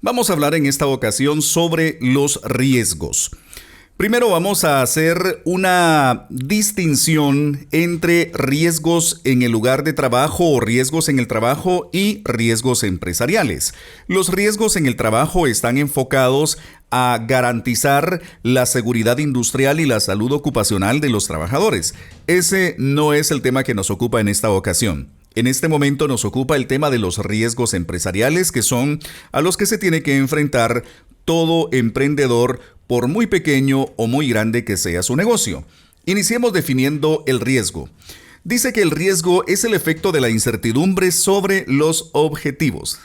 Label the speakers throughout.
Speaker 1: Vamos a hablar en esta ocasión sobre los riesgos. Primero vamos a hacer una distinción entre riesgos en el lugar de trabajo o riesgos en el trabajo y riesgos empresariales. Los riesgos en el trabajo están enfocados a garantizar la seguridad industrial y la salud ocupacional de los trabajadores. Ese no es el tema que nos ocupa en esta ocasión. En este momento nos ocupa el tema de los riesgos empresariales, que son a los que se tiene que enfrentar todo emprendedor, por muy pequeño o muy grande que sea su negocio. Iniciemos definiendo el riesgo. Dice que el riesgo es el efecto de la incertidumbre sobre los objetivos.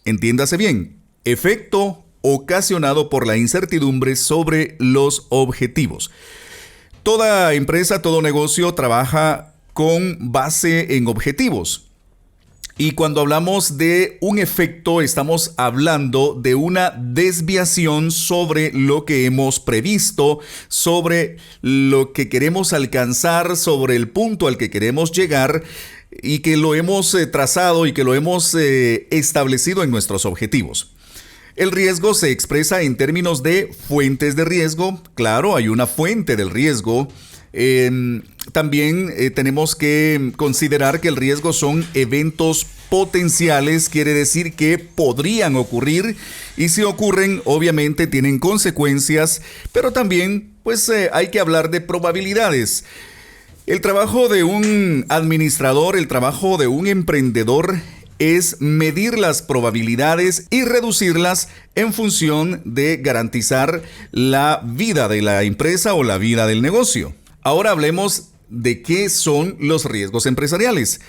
Speaker 1: Entiéndase bien, efecto ocasionado por la incertidumbre sobre los objetivos. Toda empresa, todo negocio trabaja con base en objetivos. Y cuando hablamos de un efecto, estamos hablando de una desviación sobre lo que hemos previsto, sobre lo que queremos alcanzar, sobre el punto al que queremos llegar y que lo hemos trazado y que lo hemos establecido en nuestros objetivos. El riesgo se expresa en términos de fuentes de riesgo. Claro, hay una fuente del riesgo. También tenemos que considerar que el riesgo son eventos potenciales, quiere decir que podrían ocurrir y si ocurren obviamente tienen consecuencias, pero también hay que hablar de probabilidades. El trabajo de un administrador, el trabajo de un emprendedor es medir las probabilidades y reducirlas en función de garantizar la vida de la empresa o la vida del negocio. Ahora hablemos de qué son los riesgos empresariales.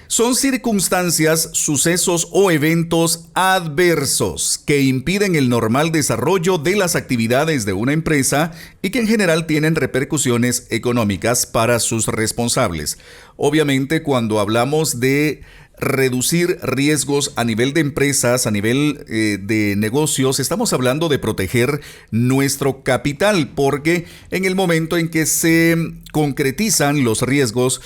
Speaker 1: Son circunstancias, sucesos o eventos adversos que impiden el normal desarrollo de las actividades de una empresa y que en general tienen repercusiones económicas para sus responsables. Obviamente, cuando hablamos de reducir riesgos a nivel de empresas, a nivel de negocios, estamos hablando de proteger nuestro capital, porque en el momento en que se concretizan los riesgos,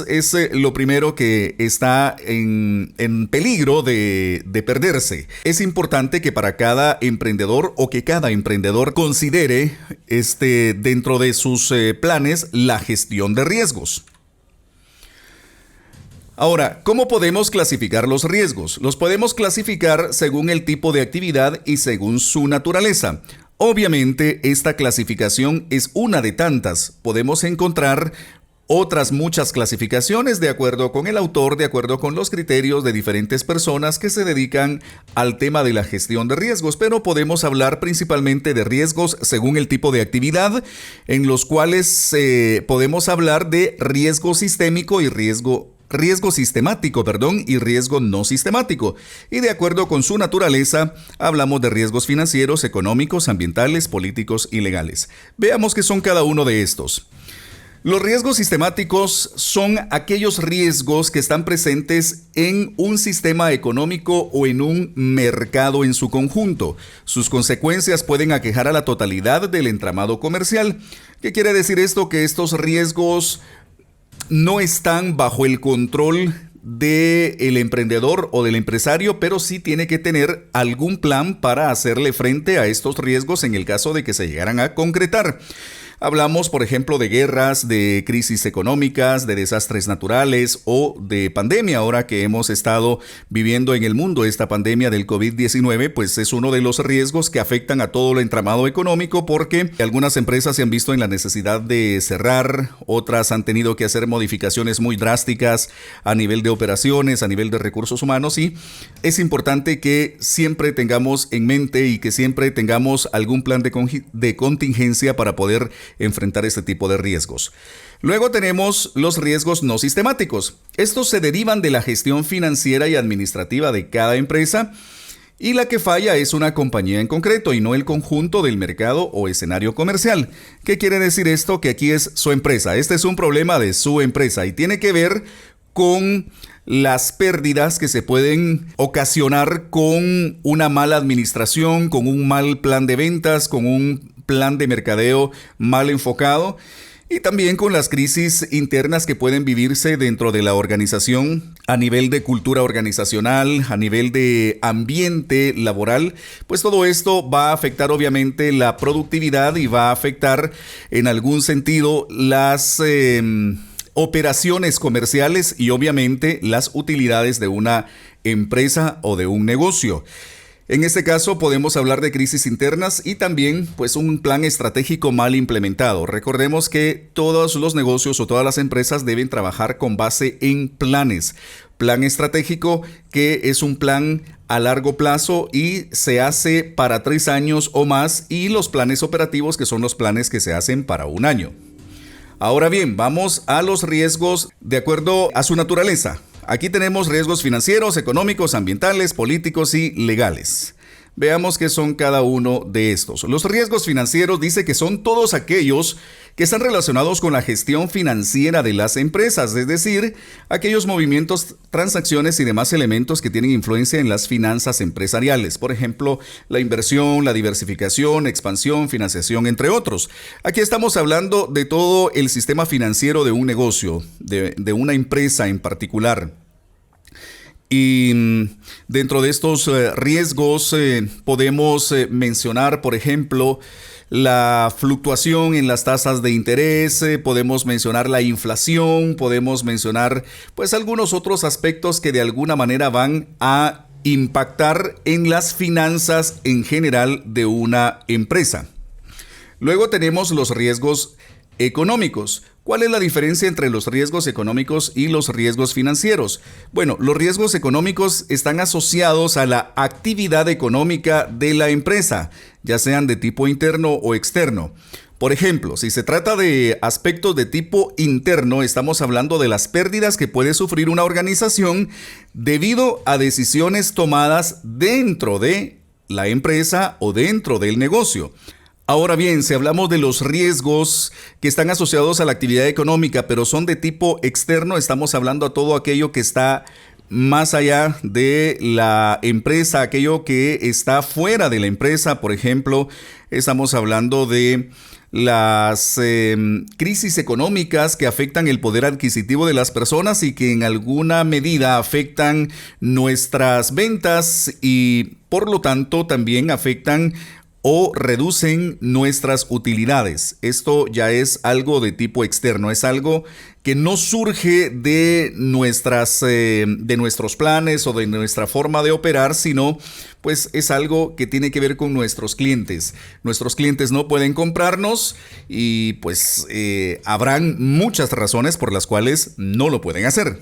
Speaker 1: es lo primero que está en peligro de perderse. Es importante que para cada emprendedor o que cada emprendedor considere dentro de sus planes la gestión de riesgos. Ahora, ¿cómo podemos clasificar los riesgos? Los podemos clasificar según el tipo de actividad y según su naturaleza. Obviamente, esta clasificación es una de tantas. Podemos encontrar otras muchas clasificaciones de acuerdo con el autor, de acuerdo con los criterios de diferentes personas que se dedican al tema de la gestión de riesgos, pero podemos hablar principalmente de riesgos según el tipo de actividad, en los cuales podemos hablar de riesgo sistémico y riesgo sistemático, y riesgo no sistemático. Y de acuerdo con su naturaleza, hablamos de riesgos financieros, económicos, ambientales, políticos y legales. Veamos qué son cada uno de estos. Los riesgos sistemáticos son aquellos riesgos que están presentes en un sistema económico o en un mercado en su conjunto. Sus consecuencias pueden aquejar a la totalidad del entramado comercial. ¿Qué quiere decir esto? Que estos riesgos no están bajo el control del emprendedor o del empresario, pero sí tiene que tener algún plan para hacerle frente a estos riesgos en el caso de que se llegaran a concretar. Hablamos, por ejemplo, de guerras, de crisis económicas, de desastres naturales o de pandemia. Ahora que hemos estado viviendo en el mundo esta pandemia del COVID-19, es uno de los riesgos que afectan a todo el entramado económico porque algunas empresas se han visto en la necesidad de cerrar, otras han tenido que hacer modificaciones muy drásticas a nivel de operaciones, a nivel de recursos humanos, y es importante que siempre tengamos en mente y que siempre tengamos algún plan de contingencia para poder enfrentar este tipo de riesgos. Luego tenemos los riesgos no sistemáticos. Estos se derivan de la gestión financiera y administrativa de cada empresa y la que falla es una compañía en concreto y no el conjunto del mercado o escenario comercial. ¿Qué quiere decir esto? Que aquí es su empresa. Este es un problema de su empresa y tiene que ver con las pérdidas que se pueden ocasionar con una mala administración, con un mal plan de ventas, con un plan de mercadeo mal enfocado. Y también con las crisis internas que pueden vivirse dentro de la organización a nivel de cultura organizacional, a nivel de ambiente laboral, pues todo esto va a afectar obviamente la productividad y va a afectar en algún sentido las operaciones comerciales y obviamente las utilidades de una empresa o de un negocio. En este caso podemos hablar de crisis internas y también pues un plan estratégico mal implementado. Recordemos que todos los negocios o todas las empresas deben trabajar con base en planes. Plan estratégico que es un plan a largo plazo y se hace para 3 años o más, y los planes operativos que son los planes que se hacen para 1 año. Ahora bien, vamos a los riesgos de acuerdo a su naturaleza. Aquí tenemos riesgos financieros, económicos, ambientales, políticos y legales. Veamos qué son cada uno de estos. Los riesgos financieros dice que son todos aquellos que están relacionados con la gestión financiera de las empresas, es decir, aquellos movimientos, transacciones y demás elementos que tienen influencia en las finanzas empresariales. Por ejemplo, la inversión, la diversificación, expansión, financiación, entre otros. Aquí estamos hablando de todo el sistema financiero de un negocio, de una empresa en particular. Y dentro de estos riesgos podemos mencionar, por ejemplo, la fluctuación en las tasas de interés, podemos mencionar la inflación, podemos mencionar pues algunos otros aspectos que de alguna manera van a impactar en las finanzas en general de una empresa. Luego tenemos los riesgos económicos. ¿Cuál es la diferencia entre los riesgos económicos y los riesgos financieros? Bueno, los riesgos económicos están asociados a la actividad económica de la empresa, ya sean de tipo interno o externo. Por ejemplo, si se trata de aspectos de tipo interno, estamos hablando de las pérdidas que puede sufrir una organización debido a decisiones tomadas dentro de la empresa o dentro del negocio. Ahora bien, si hablamos de los riesgos que están asociados a la actividad económica, pero son de tipo externo, estamos hablando a todo aquello que está más allá de la empresa, aquello que está fuera de la empresa. Por ejemplo, estamos hablando de las crisis económicas que afectan el poder adquisitivo de las personas y que en alguna medida afectan nuestras ventas y por lo tanto también afectan o reducen nuestras utilidades. Esto ya es algo de tipo externo, es algo que no surge de nuestros planes o de nuestra forma de operar, sino pues es algo que tiene que ver con nuestros clientes. Nuestros clientes no pueden comprarnos y pues habrán muchas razones por las cuales no lo pueden hacer.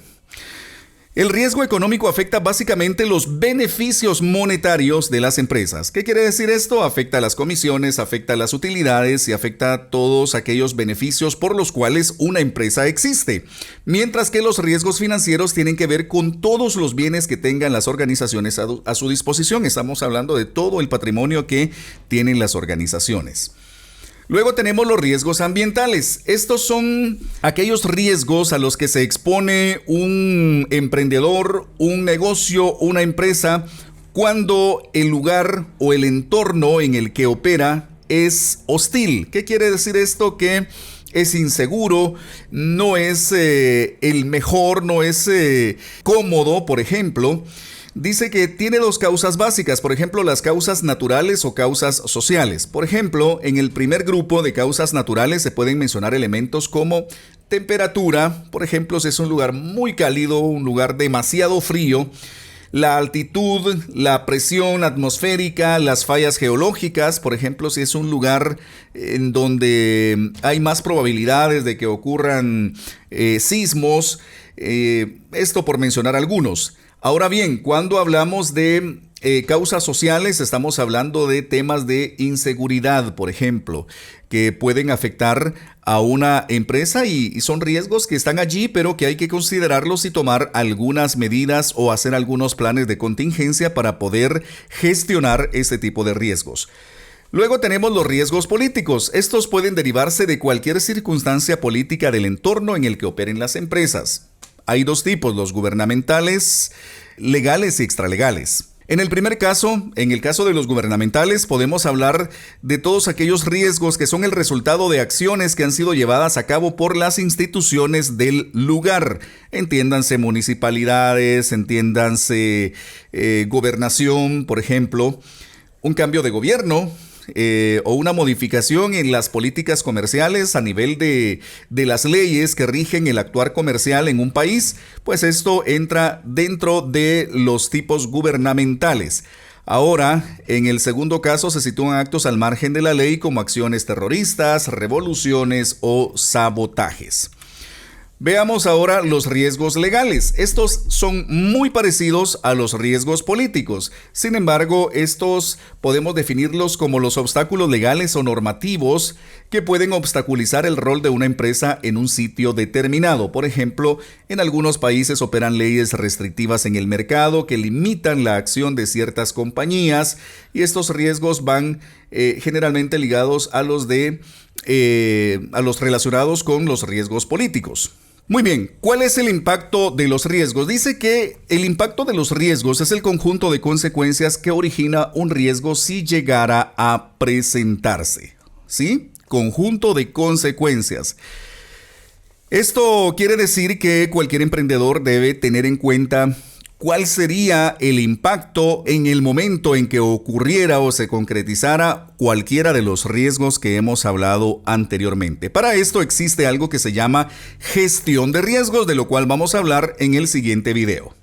Speaker 1: El riesgo económico afecta básicamente los beneficios monetarios de las empresas. ¿Qué quiere decir esto? Afecta a las comisiones, afecta a las utilidades y afecta a todos aquellos beneficios por los cuales una empresa existe. Mientras que los riesgos financieros tienen que ver con todos los bienes que tengan las organizaciones a su disposición. Estamos hablando de todo el patrimonio que tienen las organizaciones. Luego tenemos los riesgos ambientales. Estos son aquellos riesgos a los que se expone un emprendedor, un negocio, una empresa, cuando el lugar o el entorno en el que opera es hostil. ¿Qué quiere decir esto? Que es inseguro, no es el mejor, no es cómodo, por ejemplo. Dice que tiene 2 causas básicas, por ejemplo, las causas naturales o causas sociales. Por ejemplo, en el primer grupo de causas naturales se pueden mencionar elementos como temperatura, por ejemplo, si es un lugar muy cálido, un lugar demasiado frío, la altitud, la presión atmosférica, las fallas geológicas, por ejemplo, si es un lugar en donde hay más probabilidades de que ocurran sismos, esto por mencionar algunos. Ahora bien, cuando hablamos de causas sociales, estamos hablando de temas de inseguridad, por ejemplo, que pueden afectar a una empresa y son riesgos que están allí, pero que hay que considerarlos y tomar algunas medidas o hacer algunos planes de contingencia para poder gestionar este tipo de riesgos. Luego tenemos los riesgos políticos. Estos pueden derivarse de cualquier circunstancia política del entorno en el que operen las empresas. Hay 2 tipos, los gubernamentales, legales y extralegales. En el primer caso, en el caso de los gubernamentales, podemos hablar de todos aquellos riesgos que son el resultado de acciones que han sido llevadas a cabo por las instituciones del lugar. Entiéndanse municipalidades, entiéndanse gobernación, por ejemplo, un cambio de gobierno. O una modificación en las políticas comerciales a nivel de las leyes que rigen el actuar comercial en un país, pues esto entra dentro de los tipos gubernamentales. Ahora, en el segundo caso se sitúan actos al margen de la ley como acciones terroristas, revoluciones o sabotajes. Veamos ahora los riesgos legales. Estos son muy parecidos a los riesgos políticos. Sin embargo, estos podemos definirlos como los obstáculos legales o normativos que pueden obstaculizar el rol de una empresa en un sitio determinado. Por ejemplo, en algunos países operan leyes restrictivas en el mercado que limitan la acción de ciertas compañías y estos riesgos van generalmente ligados a los relacionados con los riesgos políticos. Muy bien, ¿cuál es el impacto de los riesgos? Dice que el impacto de los riesgos es el conjunto de consecuencias que origina un riesgo si llegara a presentarse. ¿Sí? Conjunto de consecuencias. Esto quiere decir que cualquier emprendedor debe tener en cuenta cuál sería el impacto en el momento en que ocurriera o se concretizara cualquiera de los riesgos que hemos hablado anteriormente. Para esto existe algo que se llama gestión de riesgos, de lo cual vamos a hablar en el siguiente video.